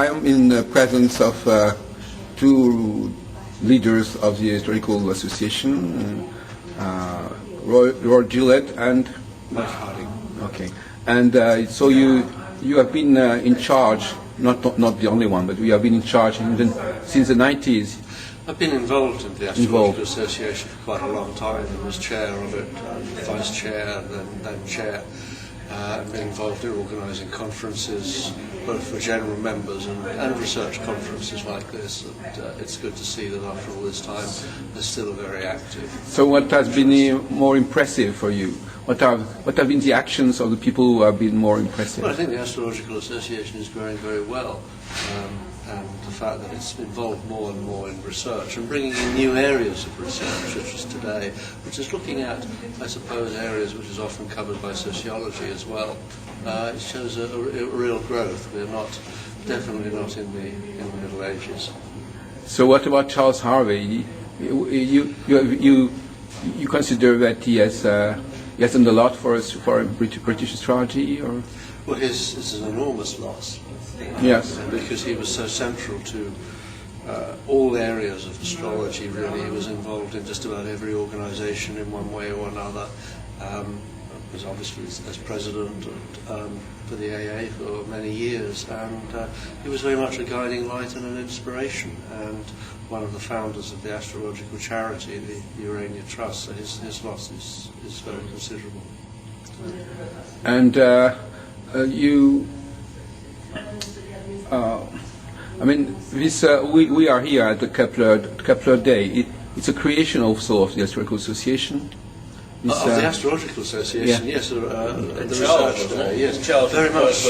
I am in the presence of two leaders of the Historical Association, Gillett and okay, and so you have been in charge, not the only one, but you have been in charge since the 90s. I've been involved in the Astrological Association for quite a long time. I was chair of it, vice chair, then chair. I've been involved in organising conferences, both for general members and research conferences like this. And, it's good to see that after all this time, they're still very active. So what has been more impressive for you? What have been the actions of the people who have been more impressive? Well, I think the Astrological Association is growing very well. And the fact that it's involved more and more in research and bringing in new areas of research, such as today, which is looking at, I suppose, areas which is often covered by sociology as well. It shows a real growth. We're definitely not in the Middle Ages. So what about Charles Harvey? You consider that he has done a lot for British astrology, or? Well, this is an enormous loss. Yes. Because he was so central to all areas of astrology, really. He was involved in just about every organisation in one way or another. Was obviously as president for the AA for many years, and he was very much a guiding light and an inspiration, and one of the founders of the astrological charity, the Urania Trust. So his loss is very considerable. And you... I mean, this we are here at the Kepler Day. It's a creation also of the Astrological Association. Of the Astrological Association, yeah. Yes, the Charles, research day, yes. Charles, very much.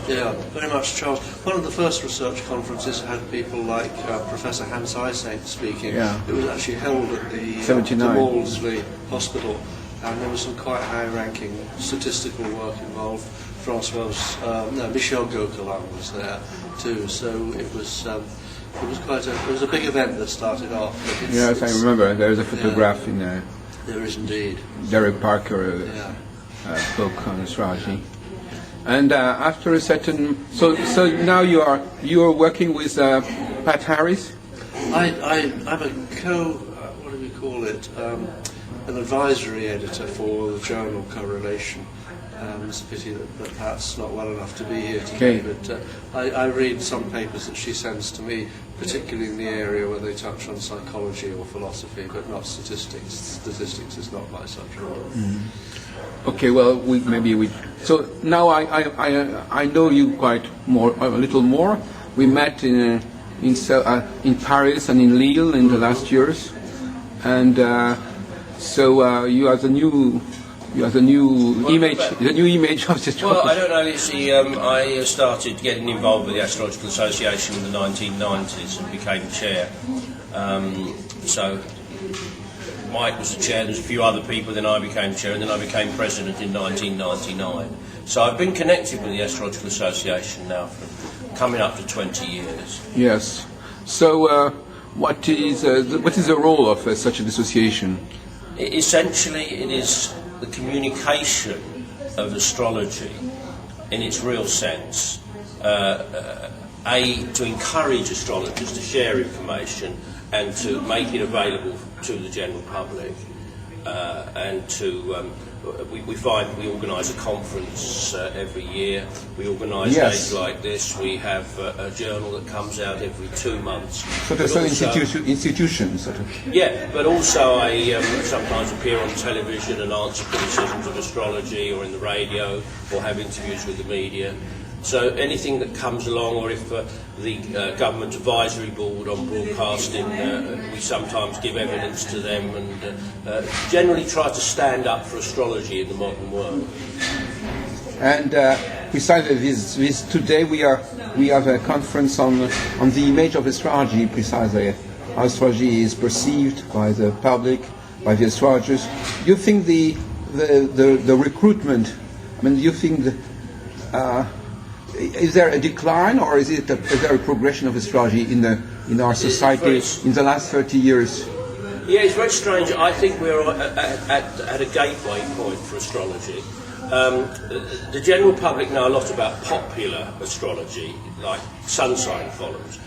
Yeah, very much. Charles. One of the first research conferences had people like Professor Hans Eysaint speaking. Yeah. It was actually held at the 79. Maudsley Hospital, and there was some quite high-ranking statistical work involved. Michel Gauquelin was there too, so it was a big event that started off. Yes, I remember. There is a photograph in there. There is indeed. Derek Parker book on astrology, and after a certain, so now you are working with Pat Harris. I'm a what do we call it? An advisory editor for the journal Correlation. It's a pity that Pat's not well enough to be here today, but I read some papers that she sends to me, particularly in the area where they touch on psychology or philosophy, but not statistics. Statistics is not my subject. Mm-hmm. Okay, well, so now I know you a little more. We met in Paris and in Lille in the last years, and so you are the new image of the astrology. Well, I don't know. You see, I started getting involved with the Astrological Association in the 1990s and became chair. So Mike was the chair, there's a few other people, then I became chair, and then I became president in 1999. So I've been connected with the Astrological Association now for coming up to 20 years. Yes. So what is the role of such an association? Essentially, it is the communication of astrology in its real sense, to encourage astrologers to share information and to make it available to the general public, and to we find we organise a conference every year. We organise days like this. We have a journal that comes out every 2 months. So there's some institutions, sort of. Yeah, but also I sometimes appear on television and answer criticisms of astrology, or in the radio, or have interviews with the media. So anything that comes along, or if the government advisory board on broadcasting, we sometimes give evidence to them, and generally try to stand up for astrology in the modern world. And besides this today we have a conference on the image of astrology, precisely how astrology is perceived by the public, by the astrologers. Do you think the recruitment? I mean, do you think is there a decline, or is there a progression of astrology in our society in the last 30 years? Yeah, it's very strange. I think we're at a gateway point for astrology. The general public know a lot about popular astrology, like sun sign columns,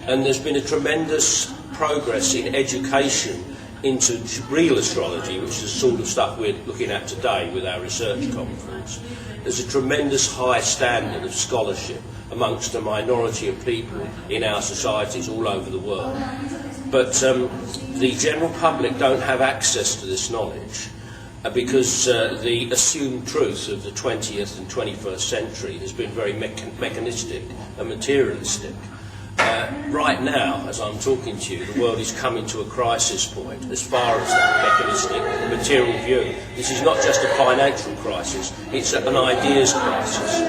and there's been a tremendous progress in education into real astrology, which is the sort of stuff we're looking at today with our research conference. There's a tremendous high standard of scholarship amongst a minority of people in our societies all over the world. But the general public don't have access to this knowledge because the assumed truth of the 20th and 21st century has been very mechanistic and materialistic. Right now, as I'm talking to you, the world is coming to a crisis point as far as that mechanistic, material view. This is not just a financial crisis, it's an ideas crisis.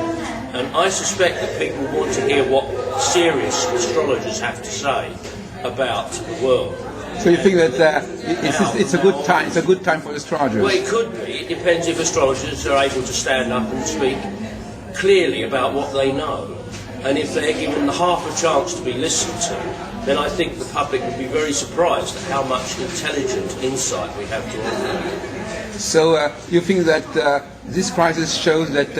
And I suspect that people want to hear what serious astrologers have to say about the world. So you think that it's a good time? It's a good time for astrologers. Well, it could be. It depends if astrologers are able to stand up and speak clearly about what they know. And if they're given half a chance to be listened to, then I think the public would be very surprised at how much intelligent insight we have to offer. So you think that this crisis shows that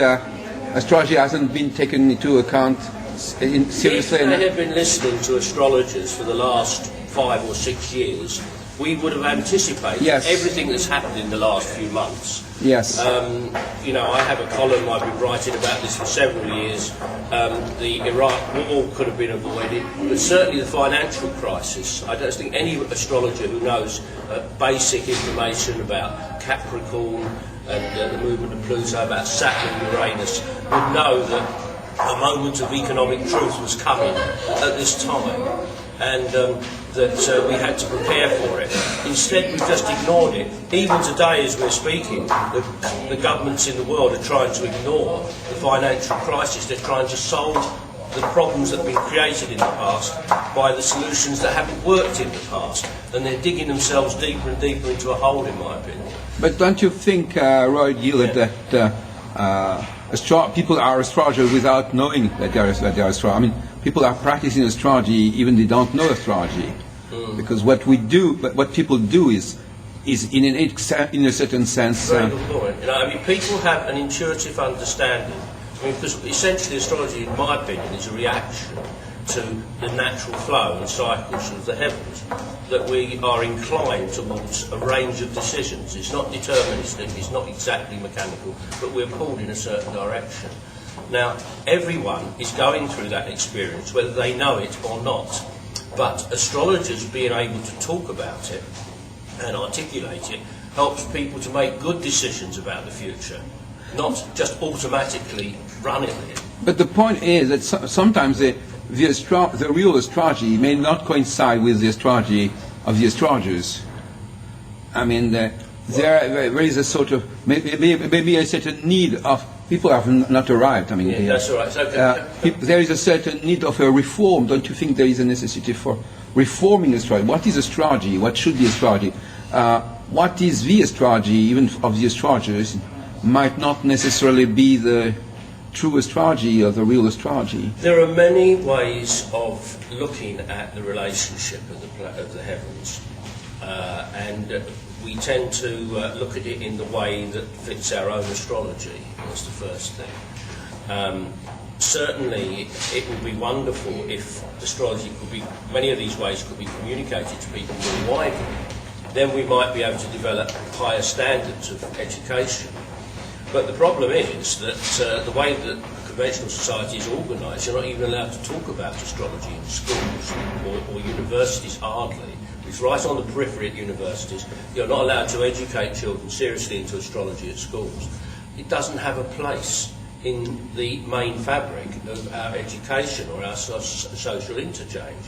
astrology hasn't been taken into account seriously? If they had been listening to astrologers for the last 5 or 6 years, we would have anticipated everything that's happened in the last few months. Yes. You know, I have a column, I've been writing about this for several years. The Iraq war could have been avoided, but certainly the financial crisis. I don't think any astrologer who knows basic information about Capricorn and the movement of Pluto, about Saturn and Uranus, would know that a moment of economic truth was coming at this time, and that we had to prepare for it. Instead, we've just ignored it. Even today, as we're speaking, the governments in the world are trying to ignore the financial crisis. They're trying to solve the problems that have been created in the past by the solutions that haven't worked in the past, and they're digging themselves deeper and deeper into a hole, in my opinion. But don't you think, Roy Gillett, that people are astrologers without knowing that they are astrologers? I mean, people are practicing astrology even they don't know astrology, because what people do is in a certain sense. Very good point. You know, I mean, people have an intuitive understanding. I mean, because essentially astrology, in my opinion, is a reaction to the natural flow and cycles of the heavens, that we are inclined towards a range of decisions. It's not deterministic, it's not exactly mechanical, but we're pulled in a certain direction. Now, everyone is going through that experience, whether they know it or not, but astrologers being able to talk about it and articulate it helps people to make good decisions about the future, not just automatically running it. But the point is that sometimes the real astrology may not coincide with the astrology of the astrologers. I mean, there is a sort of maybe a certain need of people have not arrived. I mean, that's all right. So, there is a certain need of a reform. Don't you think there is a necessity for reforming astrology? What is astrology? What should be astrology? What is the astrology, even of the astrologers, might not necessarily be the true astrology or the real astrology. There are many ways of looking at the relationship of the heavens, and we tend to look at it in the way that fits our own astrology. That's the first thing. Certainly, it would be wonderful if astrology could be, many of these ways could be communicated to people more widely. Then we might be able to develop higher standards of education. But the problem is that the way that conventional society is organised, you're not even allowed to talk about astrology in schools or universities, hardly. It's right on the periphery at universities. You're not allowed to educate children seriously into astrology at schools. It doesn't have a place in the main fabric of our education or our social interchange.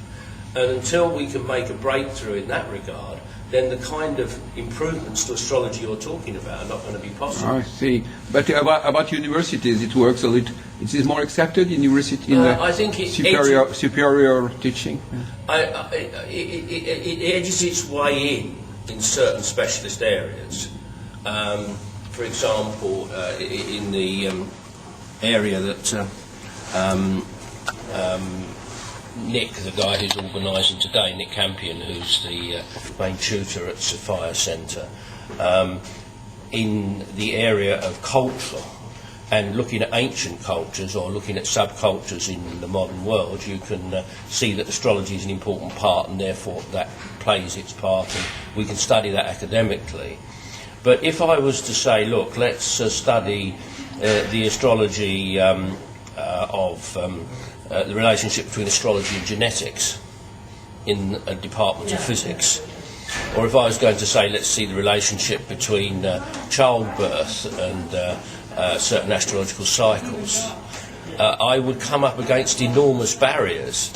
And until we can make a breakthrough in that regard, then the kind of improvements to astrology you're talking about are not going to be possible. I see. But about universities, it works a little. It is more accepted in university in I think superior teaching. It edges its way in certain specialist areas. For example, in the area that Nick, the guy who's organising today, Nick Campion, who's the main tutor at Sophia Centre, in the area of culture and looking at ancient cultures or looking at subcultures in the modern world, you can see that astrology is an important part, and therefore that plays its part, and we can study that academically. But if I was to say, look, let's study the astrology of the relationship between astrology and genetics in a department of physics, or if I was going to say, let's see the relationship between childbirth and certain astrological cycles, I would come up against enormous barriers.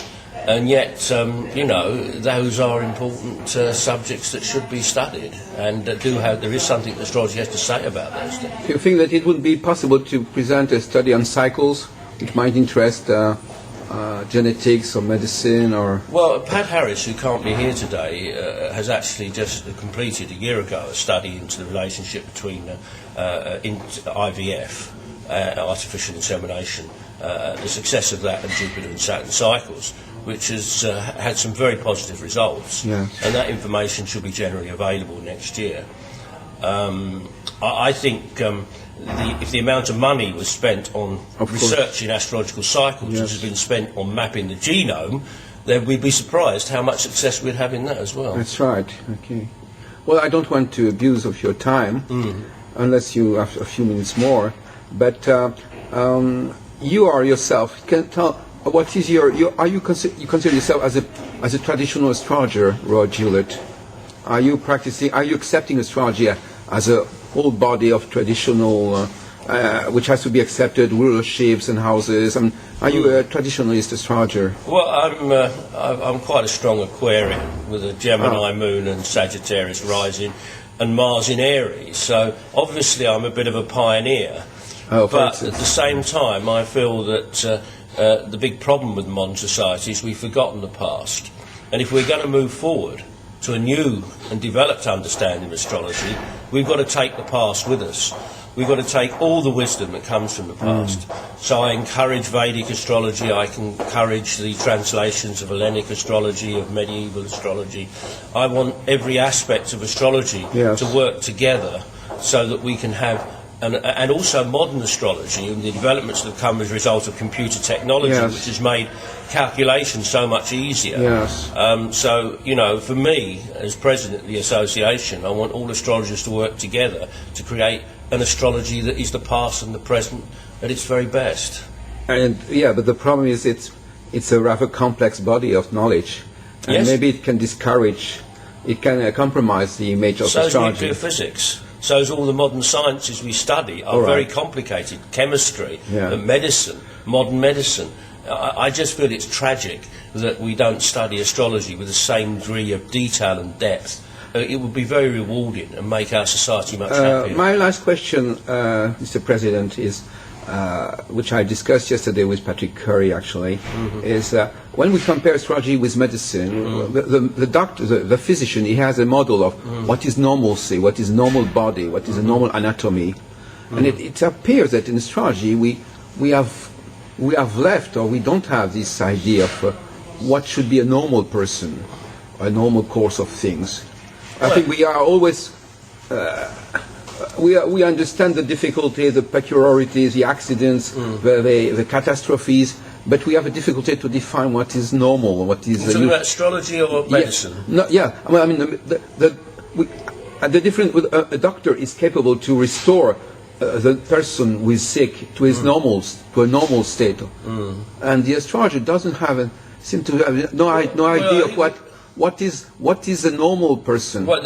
And yet, those are important subjects that should be studied, and there is something that astrology has to say about those things. Do you think that it would be possible to present a study on cycles which might interest genetics or medicine? Or Well, Pat Harris, who can't be here today, has actually just completed a year ago a study into the relationship between IVF, artificial insemination, the success of that, and Jupiter and Saturn cycles, which has had some very positive results. Yeah. And that information should be generally available next year. I think if the amount of money was spent on research in astrological cycles, Yes. which has been spent on mapping the genome, then we'd be surprised how much success we'd have in that as well. That's right. Okay. Well, I don't want to abuse of your time, unless you have a few minutes more. But you are yourself. Can tell what is you consider yourself as a traditional astrologer, Roy Gillett? Are you accepting astrology as a whole body of traditional, which has to be accepted, rulerships and houses? Are you a traditionalist astrologer? Well, I'm quite a strong Aquarian with a Gemini moon and Sagittarius rising and Mars in Aries. So obviously I'm a bit of a pioneer. But at the same time, I feel that the big problem with modern society is we've forgotten the past. And if we're going to move forward to a new and developed understanding of astrology, we've got to take the past with us. We've got to take all the wisdom that comes from the past. So I encourage Vedic astrology, I encourage the translations of Hellenic astrology, of medieval astrology. I want every aspect of astrology to work together so that we can have, and also modern astrology and the developments that have come as a result of computer technology, which has made calculation so much easier. So, for me, as president of the association, I want all astrologers to work together to create an astrology that is the past and the present at its very best. And but the problem is it's a rather complex body of knowledge, and maybe it can discourage, it can compromise the image of astrology. So is nuclear physics. So as all the modern sciences we study are very complicated. Chemistry, medicine, modern medicine. I just feel it's tragic that we don't study astrology with the same degree of detail and depth. It would be very rewarding and make our society much happier. My last question, Mr. President, is, which I discussed yesterday with Patrick Curry, actually, is when we compare astrology with medicine, the doctor, the physician, he has a model of what is normalcy, what is normal body, what is a normal anatomy, and it appears that in astrology we have left, or we don't have this idea of what should be a normal person, a normal course of things. I think we are always. We understand the difficulty, the peculiarities, the accidents, the catastrophes, but we have a difficulty to define what is normal, what is. You're talking about astrology or medicine? The difference with a doctor is capable to restore the person who is sick to his a normal state, and the astrologer doesn't seem to have no idea of what is a normal person. Well,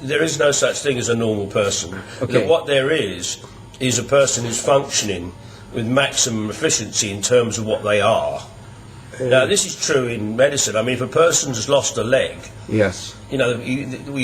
there is no such thing as a normal person. Okay. What there is a person who's functioning with maximum efficiency in terms of what they are. Now, this is true in medicine. I mean, if a person's lost a leg, you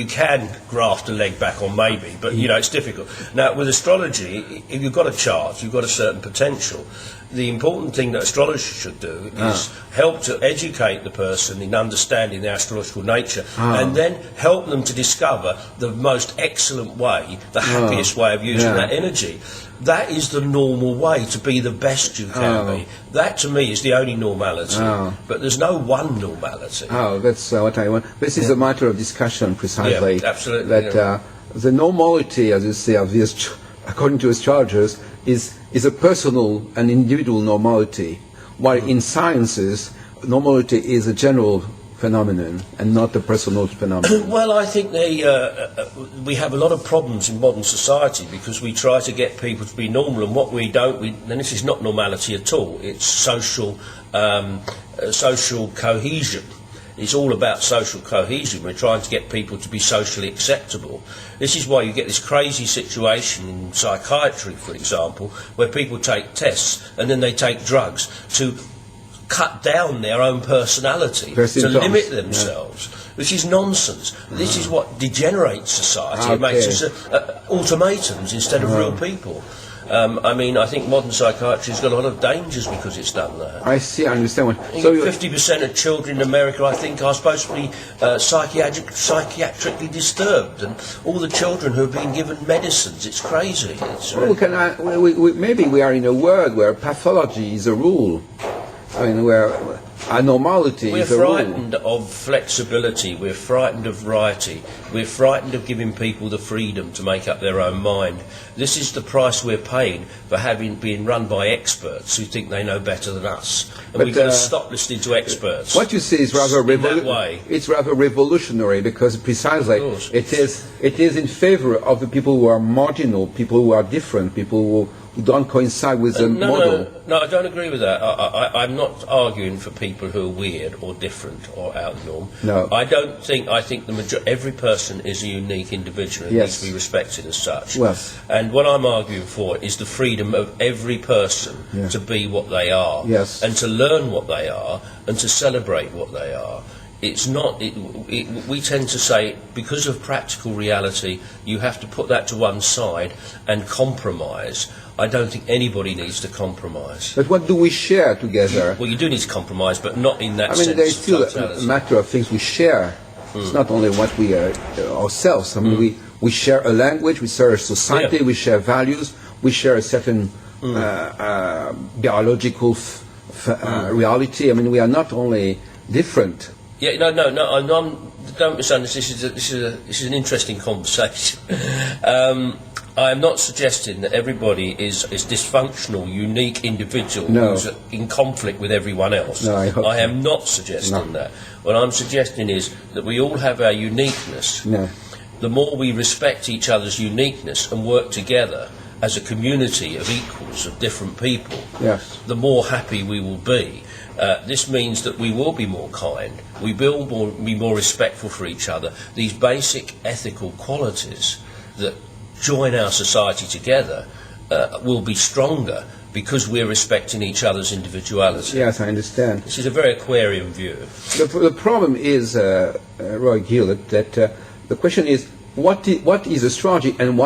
can graft a leg back on maybe, but it's difficult. Now, with astrology, if you've got a chart, you've got a certain potential. The important thing that astrologers should do is help to educate the person in understanding their astrological nature, and then help them to discover the most excellent way, the happiest way of using that energy. That is the normal way to be the best you can be. That, to me, is the only normality. But there's no one normality. That's what I want. This is a matter of discussion, precisely. Yeah, absolutely. That the normality, as you say, of this, according to astrologers, is a personal and individual normality, while in sciences, normality is a general phenomenon and not a personal phenomenon. Well, I think we have a lot of problems in modern society because we try to get people to be normal, and what we don't, and this is not normality at all, it's social cohesion. It's all about social cohesion. We're trying to get people to be socially acceptable. This is why you get this crazy situation in psychiatry, for example, where people take tests and then they take drugs to cut down their own personality, to limit themselves, which is nonsense. This is what degenerates society. It makes us automatons instead of real people. I think modern psychiatry has got a lot of dangers because it's done that. I see, I understand. So 50% of children in America, I think, are supposed to be psychiatrically disturbed, and all the children who have been given medicines, it's crazy. Maybe we are in a world where pathology is a rule. I mean, where anormality is a rule. We're frightened of flexibility, we're frightened of variety, we're frightened of giving people the freedom to make up their own mind. This is the price we're paying for being run by experts who think they know better than us. And we've got to stop listening to experts. What you say is rather it's rather revolutionary, because precisely it is in favor of the people who are marginal, people who are different, people who don't coincide with the model. No, I don't agree with that. I'm not arguing for people who are weird or different or out of the norm. No. I think every person is a unique individual and needs to be respected as such. Well. And what I'm arguing for is the freedom of every person to be what they are, and to learn what they are, and to celebrate what they are. It's not. We tend to say, because of practical reality, you have to put that to one side and compromise. I don't think anybody needs to compromise. But what do we share together? Well, you do need to compromise, but not in that sense. I mean, there's still a matter of things we share. It's not only what we are ourselves. I mean, we share a language, we share a society, we share values, we share a certain biological reality. I mean, we are not only different. Yeah, no. Don't misunderstand. This is an interesting conversation. I am not suggesting that everybody is dysfunctional, unique individual who's in conflict with everyone else. No, I am not suggesting that. What I'm suggesting is that we all have our uniqueness. No. The more we respect each other's uniqueness and work together as a community of equals, of different people, the more happy we will be. This means that we will be more kind, we will be more respectful for each other. These basic ethical qualities that join our society together will be stronger because we're respecting each other's individuality. Yes, I understand. This is a very Aquarian view. The problem is, Roy Gillett, that the question is, what is astrology, and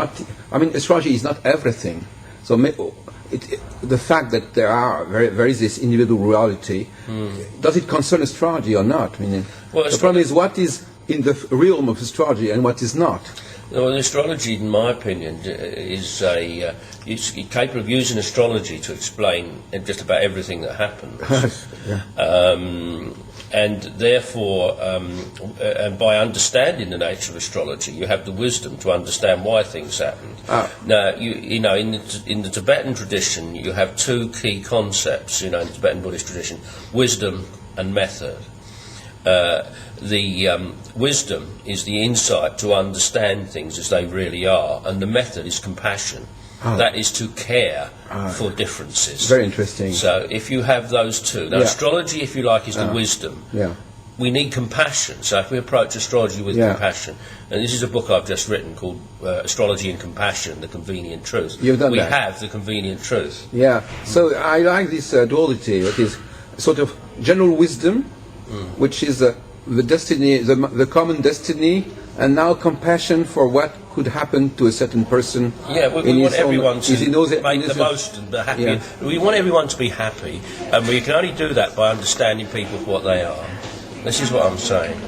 astrology is not everything. So the fact that there is this individual reality, does it concern astrology or not? I mean, the problem is what is in the realm of astrology and what is not. Well, astrology, in my opinion, is capable of using astrology to explain just about everything that happens. And therefore, and by understanding the nature of astrology, you have the wisdom to understand why things happen. Now, in the Tibetan tradition, you have two key concepts. In the Tibetan Buddhist tradition, wisdom and method. The wisdom is the insight to understand things as they really are, and the method is compassion. That is to care for differences. Very interesting. So if you have those two, now astrology, if you like, is the wisdom. We need compassion. So if we approach astrology with compassion, and this is a book I've just written called Astrology and Compassion, The Convenient Truth. You've done we that. have the convenient truth. Yeah. So I like this duality. It is sort of general wisdom, which is the destiny, the common destiny, and now compassion for what could happen to a certain person. Yeah, we want everyone to make the most and be happy. Yeah. We want everyone to be happy, and we can only do that by understanding people for what they are. This is what I'm saying.